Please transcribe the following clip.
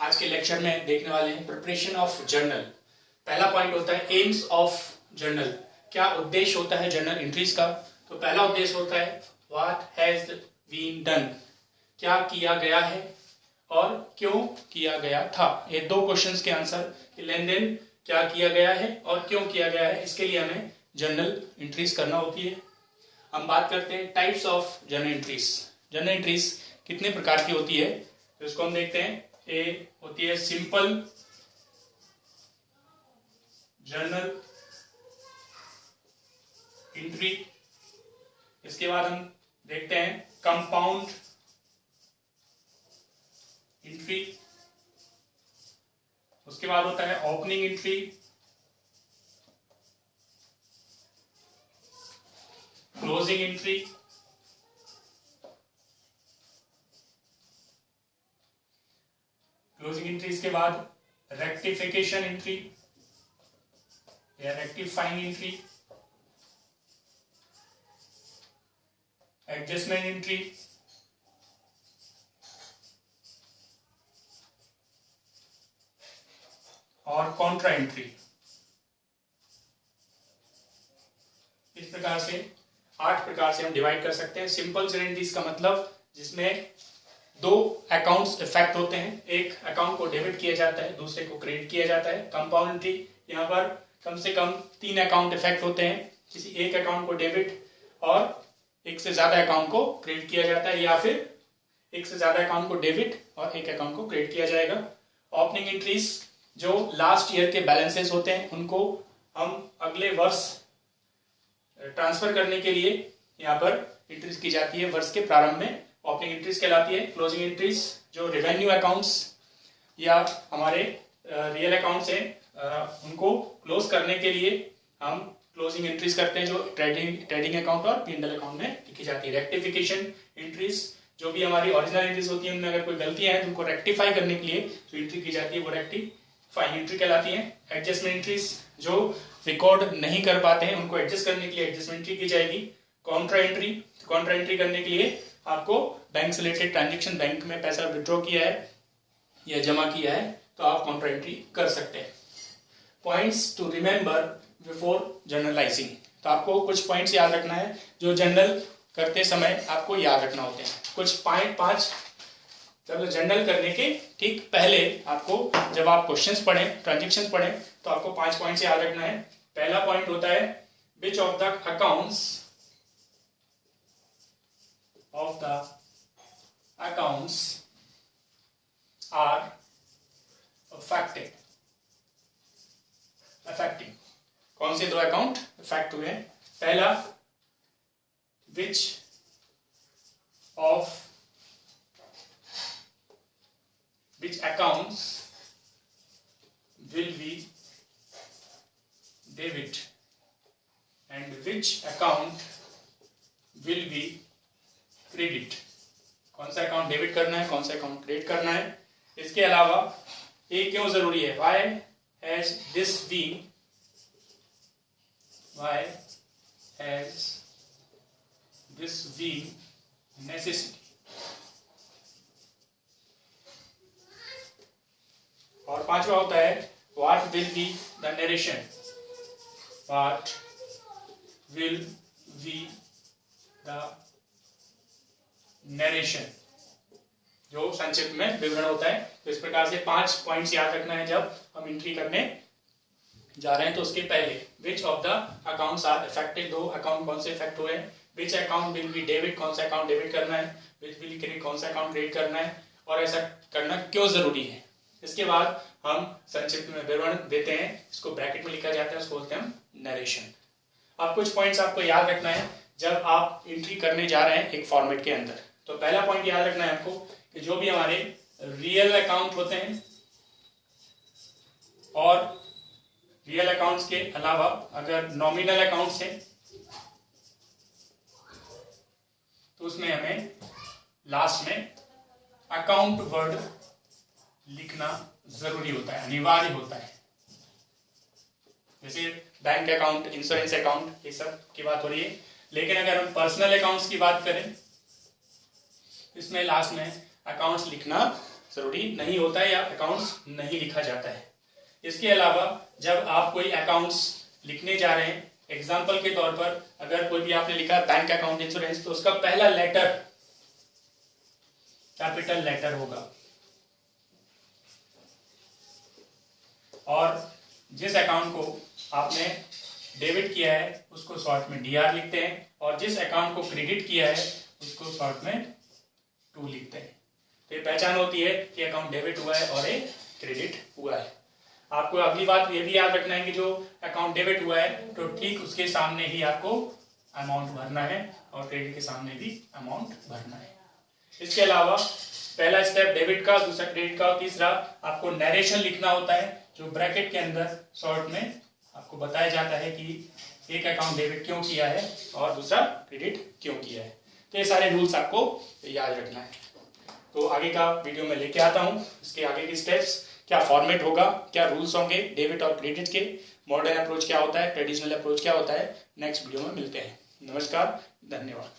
आज के लेक्चर में देखने वाले हैं प्रिपरेशन ऑफ जर्नल। पहला पॉइंट होता है एम्स ऑफ जर्नल। क्या उद्देश्य होता है जर्नल एंट्रीज का? तो पहला उद्देश्य होता है व्हाट हैज बीन डन, क्या किया गया है और क्यों किया गया था। ये दो क्वेश्चंस के आंसर, लेन देन क्या किया गया है और क्यों किया गया है, इसके लिए हमें जर्नल एंट्रीज करना होती है। हम बात करते हैं types of journal entries. Journal entries कितने प्रकार की होती है तो इसको हम देखते हैं। ए होती है सिंपल जर्नल एंट्री। इसके बाद हम देखते हैं कंपाउंड एंट्री। उसके बाद होता है opening entry, closing entry, closing entry. इसके बाद रेक्टिफिकेशन एंट्री या रेक्टिफाइंग एंट्री, एडजस्टमेंट एंट्री, और कॉन्ट्रा एंट्री। इस प्रकार से 8 प्रकार से हम डिवाइड कर सकते हैं। सिंपल जर्नल एंट्रीज का मतलब जिसमें दो अकाउंट्स इफेक्ट होते हैं, एक अकाउंट को डेबिट किया जाता है, दूसरे को क्रेडिट किया जाता है। कंपाउंड एंट्री, यहाँ पर कम से कम 3 अकाउंट इफेक्ट होते हैं, किसी एक अकाउंट को डेबिट और एक से ज्यादा अकाउंट को क्रेडिट किया जाता है, या फिर एक से ज्यादा अकाउंट को डेबिट और एक अकाउंट को क्रेडिट किया जाएगा। ओपनिंग एंट्रीज जो लास्ट ईयर के बैलेंसेस होते हैं उनको हम अगले वर्ष ट्रांसफर करने के लिए यहाँ पर एंट्रीज की जाती है वर्ष के प्रारंभ में, ओपनिंग एंट्रीज कहलाती है। क्लोजिंग एंट्रीज जो रेवेन्यू अकाउंट्स या हमारे रियल अकाउंट्स हैं उनको क्लोज करने के लिए हम क्लोजिंग एंट्रीज करते हैं, जो ट्रेडिंग अकाउंट और P&L अकाउंट में लिखी जाती है। रेक्टिफिकेशन एंट्रीज जो भी हमारी ओरिजिनल एंट्रीज होती है उनमें अगर कोई गलतियां हैं तो उनको रेक्टिफाई करने के लिए जो एंट्री की जाती है वो रेक्टिफाइंग एंट्री कहलाती है। एडजस्टमेंट एंट्रीज जो रिकॉर्ड नहीं कर पाते हैं उनको एडजस्ट करने के लिए एडजस्टमेंट एंट्री की जाएगी। कॉन्ट्रा एंट्री, कॉन्ट्रा एंट्री करने के लिए आपको बैंक से रिलेटेड ट्रांजेक्शन, बैंक में पैसा विड्रॉ किया है या जमा किया है तो आप कॉन्ट्रा एंट्री कर सकते हैं। Points to remember before journalizing, तो आपको कुछ पॉइंट्स याद रखना है जो जर्नल करते समय आपको याद रखना होते हैं। कुछ पॉइंट 5 जब जर्नल करने के ठीक पहले आपको, जब आप क्वेश्चंस पढ़ें, ट्रांजेक्शंस पढ़ें, तो आपको 5 पॉइंट्स याद रखना है। पहला पॉइंट होता है which of the accounts are affecting. कौन से 2 अकाउंट इफेक्ट हुए हैं? पहला विच accounts will be debit and which account will be credit। कौन सा अकाउंट डेबिट करना है, कौन सा अकाउंट क्रेडिट करना है। इसके अलावा ये क्यों जरूरी है, why has this been necessity। और 5वां होता है what will be the narration, what will be the narration, जो संक्षिप्त में विवरण होता है। तो इस प्रकार से 5 पॉइंट्स याद रखना है जब हम एंट्री करने जा रहे हैं। तो उसके पहले which of the accounts are affected, 2 account कौन से इफेक्ट हुए हैं। Which account will be debit, कौन सा अकाउंट डेबिट करना है। विच विल क्रेडिट, कौन सा अकाउंट क्रेडिट करना है और ऐसा करना क्यों जरूरी है। इसके बाद हम संक्षिप्त में विवरण देते हैं, इसको ब्रैकेट में लिखा जाता है, उसको बोलते हैं हम नरेशन। अब कुछ पॉइंट्स आपको याद रखना है जब आप एंट्री करने जा रहे हैं एक फॉर्मेट के अंदर। तो पहला पॉइंट याद रखना है आपको कि जो भी हमारे रियल अकाउंट होते हैं और रियल अकाउंट्स के अलावा अगर नॉमिनल अकाउंट्स हैं तो उसमें हमें लास्ट में अकाउंट वर्ड लिखना जरूरी होता है, अनिवार्य होता है। जैसे बैंक अकाउंट, इंश्योरेंस अकाउंट, ये सब की बात हो रही है। लेकिन अगर हम पर्सनल अकाउंट्स की बात करें इसमें लास्ट में अकाउंट्स लिखना जरूरी नहीं होता है या अकाउंट्स नहीं लिखा जाता है। इसके अलावा जब आप कोई अकाउंट्स लिखने जा रहे हैं, एग्जाम्पल के तौर पर अगर कोई भी आपने लिखा बैंक अकाउंट इंश्योरेंस, तो उसका पहला लेटर कैपिटल लेटर होगा, और जिस अकाउंट को आपने डेबिट किया है उसको शॉर्ट में डीआर लिखते हैं, और जिस अकाउंट को क्रेडिट किया है उसको शॉर्ट में टू लिखते हैं। तो ये पहचान होती है कि अकाउंट डेबिट हुआ है और ये क्रेडिट हुआ है। आपको अगली बात ये भी याद रखना है कि जो अकाउंट डेबिट हुआ है तो ठीक उसके सामने ही आपको अमाउंट भरना है, और क्रेडिट के सामने भी अमाउंट भरना है। इसके अलावा पहला स्टेप डेबिट का, दूसरा क्रेडिट का, और तीसरा आपको नरेशन लिखना होता है, जो ब्रैकेट के अंदर शॉर्ट में आपको बताया जाता है कि एक अकाउंट डेबिट क्यों किया है और दूसरा क्रेडिट क्यों किया है। तो ये सारे रूल्स आपको याद रखना है। तो आगे का वीडियो में लेके आता हूँ, इसके आगे के स्टेप्स, क्या फॉर्मेट होगा, क्या रूल्स होंगे डेबिट और क्रेडिट के, मॉडर्न अप्रोच क्या होता है, ट्रेडिशनल अप्रोच क्या होता है, नेक्स्ट वीडियो में मिलते हैं। नमस्कार, धन्यवाद।